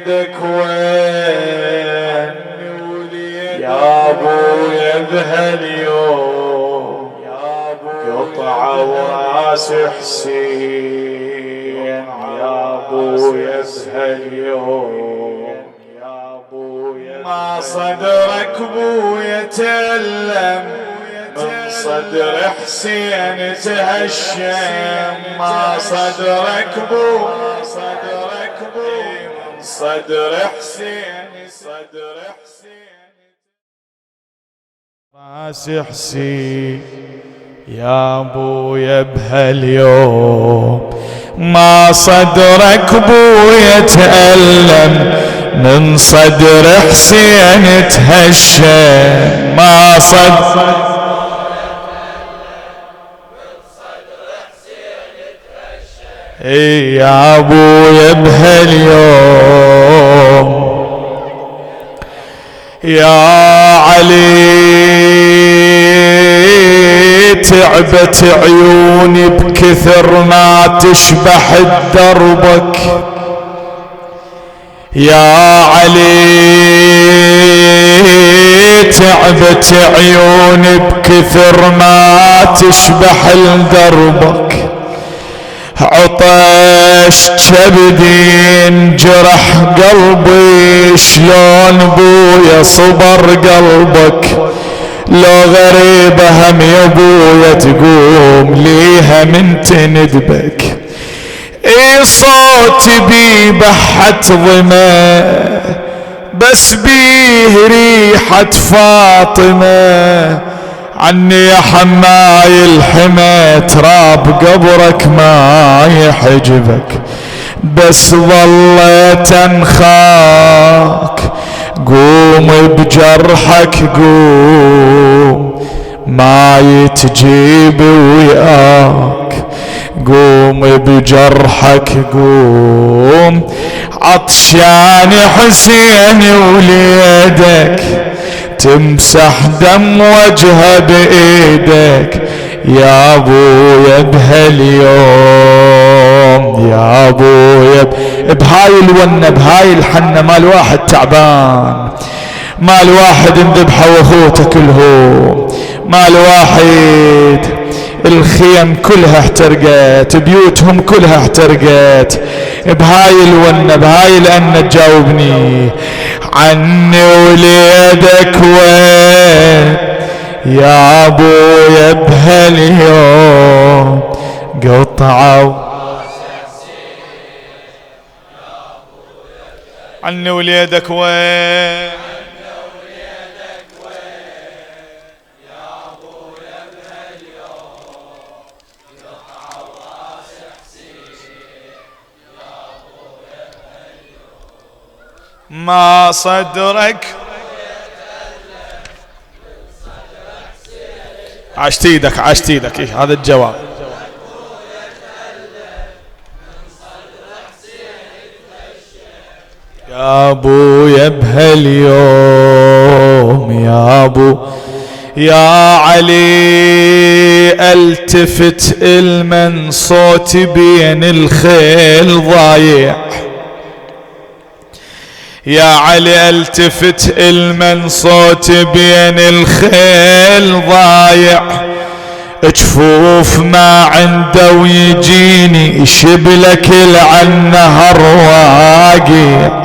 وليدك وين يا ابويا بهاليوم قطعة وراس حسين يا ابويا بهاليوم ما صدرك بويا تألم من صدر حسين تهشم ما صدرك بويا من صدر حسين راس حسين يا ابويا بهاليوم ما صدرك بويا تألم من صدر حسين تهشم ما صدرك يا ابويا بهاليوم يا علي تعبت عيوني بكثر ما تشبح دربك يا علي تعبت عيوني بكثر ما تشبح دربك عطش كبدي انجرح قلبي شلون بويا صبر قلبك لو غريبة هم يا بويا تقوم ليها من تندبك اي صوتي بيه بحة ظما بس بيه ريحة فاطمة عني يا حماي الحمى تراب قبرك ما يحجبك بس ظليت انخاك قوم بجرحك قوم ما يتجيب وياك قوم بجرحك قوم عطشان حسين وليدك تمسح دم وجهه بايدك يا ابويا بهاليوم يا ابويا بهاي الونه بهاي الحنه مال واحد تعبان مال واحد انذبحوا واخوته كلهم مال واحد الخيم كلها احترقت بيوتهم كلها احترقت بهاي الونه بهاي الأنة تجاوبني عني وليدك وين يا ابويا بهاليوم قطعوا عني وليدك وين ما صدرك عشت ايدك إيه هذا الجواب يا ابويا بهاليوم يا ابو يا علي التفت المن صوتي بين الخيل ضايع يا علي التفت المن صوت بين الخيل ضايع جفوف ما عنده ويجيني شبلك العنهر واقع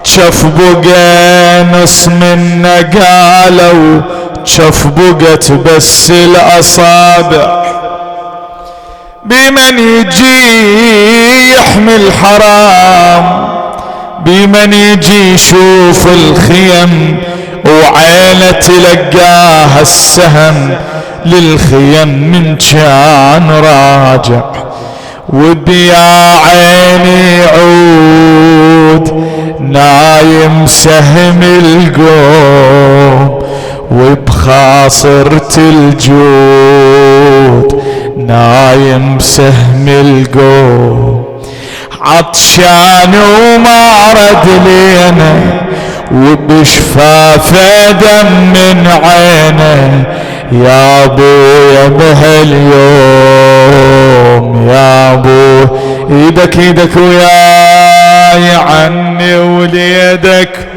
جف بقى نص منا قالوا جف بقت بس الاصابع بمن يجي يحمل حرام بمن يجي يشوف الخيم وعينه تلقاها السهم للخيم من كان راجع وبيا عيني عود نايم سهم القوم وبخاصرة الجود نايم سهم القوم عطشان وما رد لينا وبشفافه دم من عينه يا ابويا بهاليوم يا ابو ايدك وياي مولاي عني وليدك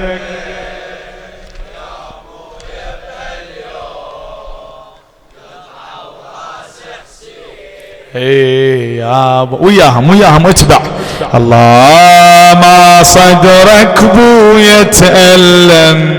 يا وياهم اتبع. الله ما صدرك بو يتألم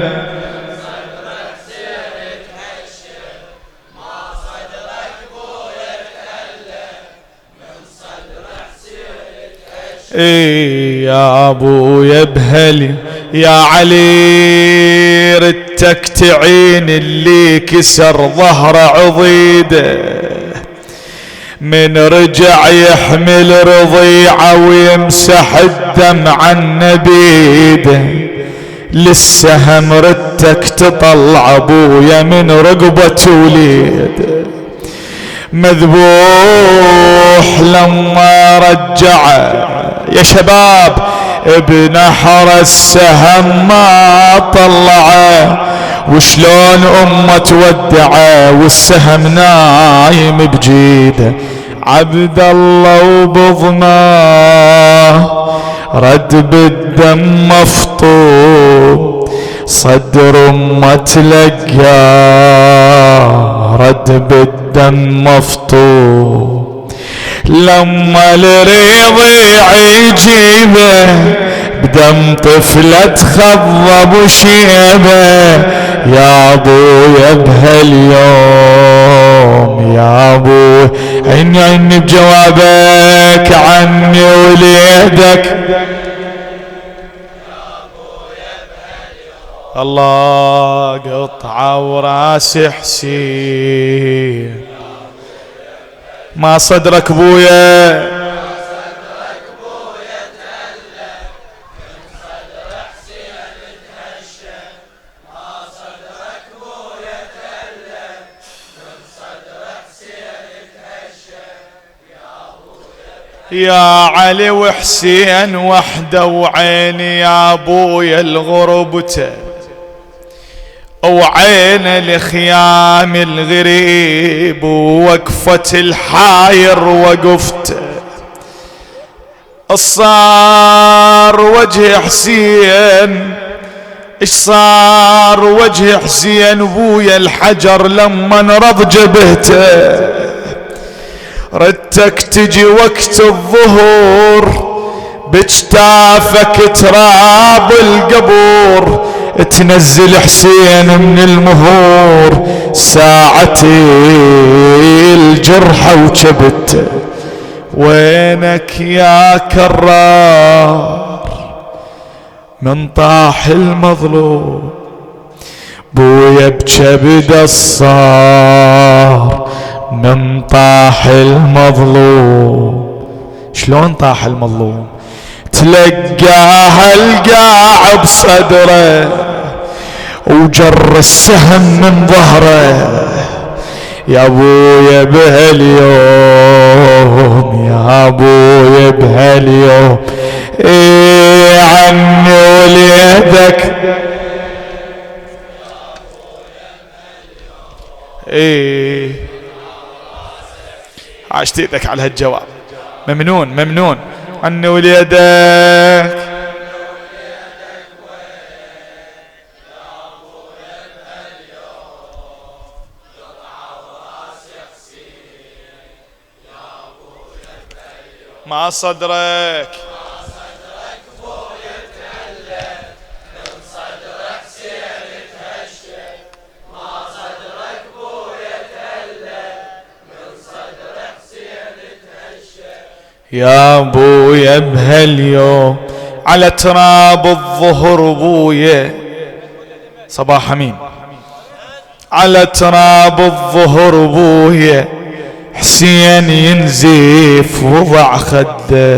يا ابويا بهلي يا علي ردتك تعين اللي كسر ظهر عضيده من رجع يحمل رضيعه ويمسح الدمع النبيده للسهم ردتك تطلع ابويا من رقبة وليده مذبوح لما رجعه يا شباب بنحر السهم ما طلعه وشلون امه تودعه والسهم نايم بجيده عبد الله وبضماه رد بالدم مفطوم صدر امه تلقاه رد بالدم مفطوم لما الرضيع يجيبه بدم طفلة تخضب وشيبه يا ابويا بهاليوم يا ابوي عني بجوابك عني وليدك الله قطعة وراس حسين ما صدرك بويا يا علي وحسين وحده وعيني يا ابويا الغربته وعين الخيام الغريب ووقفة الحاير وقفته الصار وجه حسين ايش صار وجه حسين بويا الحجر لما انرض جبهته ردتك تجي وقت الظهور بجتافك تراب القبور تنزل حسين من المهور ساعتي الجرحى وجبت وينك يا كرار من طاح المظلوم بويا بجبد الصار من طاح المظلوم شلون طاح المظلوم تلقاها القاع بصدره وجر السهم من ظهره يا ابويا بهاليوم يا ابويا بهاليوم ايه عني وليدك ايه عاشت ايدك على هالجواب ممنون ممنون عني وليدك ما صدرك يا ابويا بهاليوم على تراب الظهر بويا صباح مين على تراب الظهر بويا حسين ينزف وضع خده.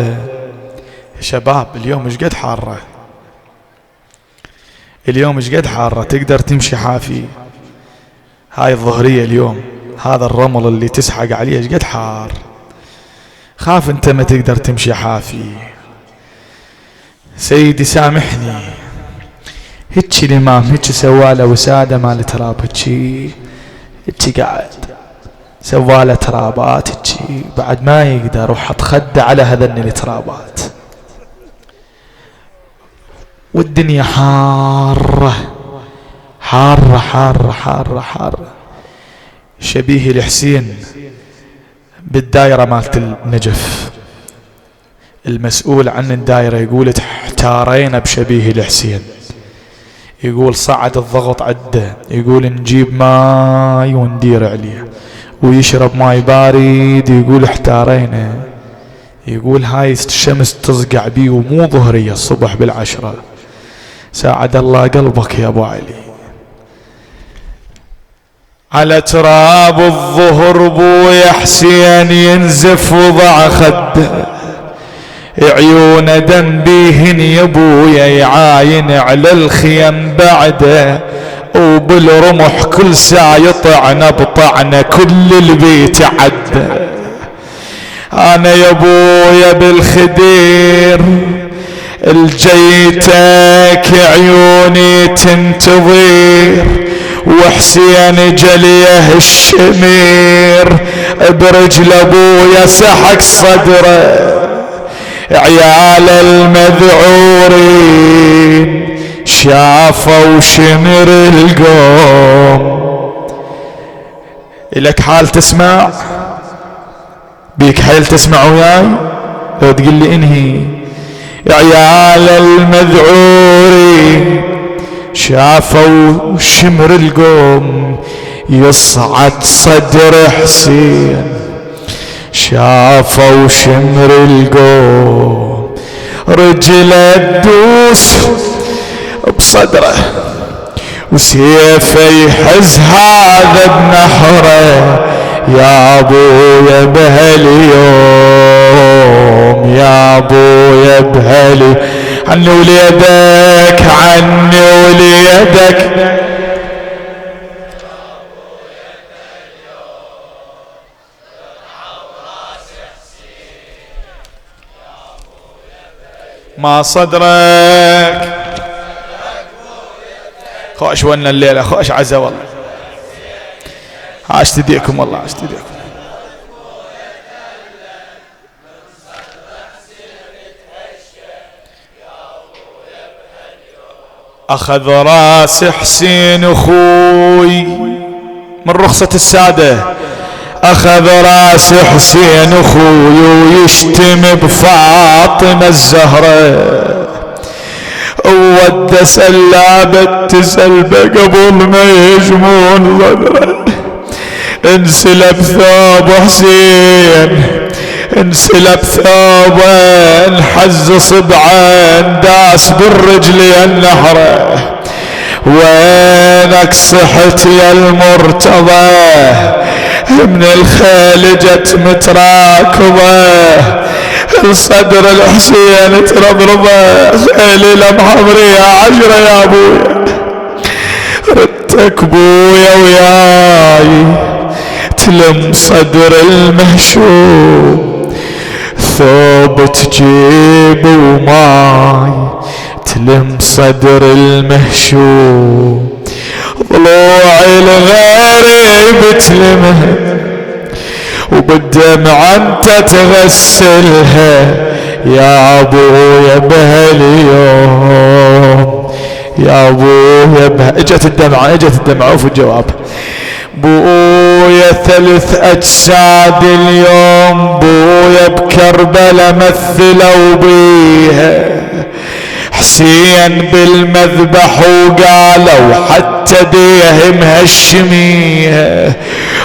يا شباب اليوم ايش قد حاره اليوم ايش قد حاره تقدر تمشي حافي هاي الظهرية اليوم هذا الرمل اللي تسحق عليه ايش قد حار خاف انت ما تقدر تمشي حافي. سيدي سامحني هيك الامام هيك سواله وساده مال تراب هيك قاعد سواله ترابات هيك بعد ما يقدر وحط خده على هذن الترابات والدنيا حارة حارة حارة حارة حارة. شبيه الحسين بالدائرة مالت النجف، المسؤول عن الدائرة يقول احتارينا بشبيه الحسين، يقول صعد الضغط عده، يقول نجيب ماي وندير عليه ويشرب ماي بارد، يقول احتارينا، يقول هاي الشمس تزقع بي ومو ظهرية الصبح بالعشرة. ساعد الله قلبك يا ابو علي. على تراب الظهر بويا حسين ينزف وضع خده، عيون دم بيهن يا بويا يعاين على الخيم بعده، وبالرمح كل ساعة يطعنا بطعنة كل البيت عده. انا يا بويا بالخدير الجيتك عيوني تنتظر، وحسين جليه الشمير برجل ابويا سحق صدره. عيال المذعورين شافوا شمر القوم. إلك حال تسمع بيك حيل تسمع وياي لو تقول لي انهي. عيال المذعورين شافوا شمر القوم يصعد صدر حسين، شافوا شمر القوم رجله تدوس بصدره، وسيفه يحز هذا بنحره. يا ابويا بهاليوم، يا ابويا بهاليوم، عني وليدك عني وليدك. ما صدرك خوش ولنا الليلة، خوش عزا والله. عاشت ايديكم والله، عاشت ايديكم. اخذ راس حسين اخوي من رخصة السادة، اخذ راس حسين اخوي ويشتم بفاطمة الزهرة، ود سلابة تسلبه قبل ما يجمون ظهره. انسلب ثوب حسين، انسلب ثوبه، انحز صبعه، داس بالرجل النحره. وينك صحت يا المرتضى من الخيل جت متراكضه، الصدر الحسين ترضرضه، خيلي لمحضرية عشرة يا ابويا. ردتك بويا وياي تلم صدر المهشوم، ثوب تجيب وماي تلم صدر المهشوم، ضلوع الغريب تلمها وبالدمع انت تغسلها. يا ابويا بهاليوم، يا ابويا اجت الدمعة، اجت الدمعة وفي الجواب. بويا 3 أجساد اليوم، بويا بكربلة مثلوا بيها حسين بالمذبح وقالوا حتى ديه مهشميها،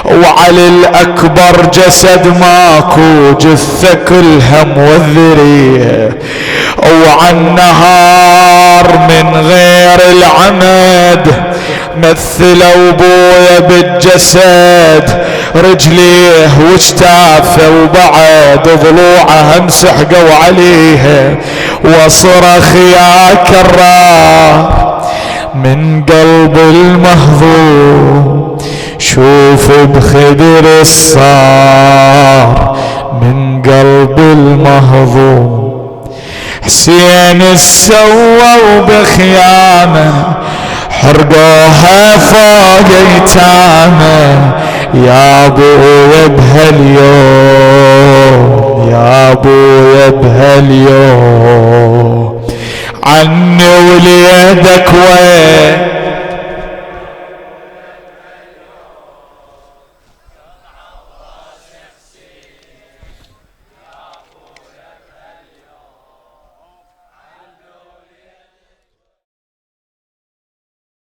وعلي الأكبر جسد ماكو جثة كلها موذريها، وعن نهار من غير العمد مثلوا بويا بالجسد، رجليه واجتافه وبعد ضلوعه مسحقوا عليها. وصرخ يا كرار من قلب المهضوم، شوف بخدر الصار من قلب المهضوم. حسين السوى وبخيامه حرقوها فوق ايتامه. يا ابويا بهاليوم، يا ابويا بهاليوم، عني وليدك وين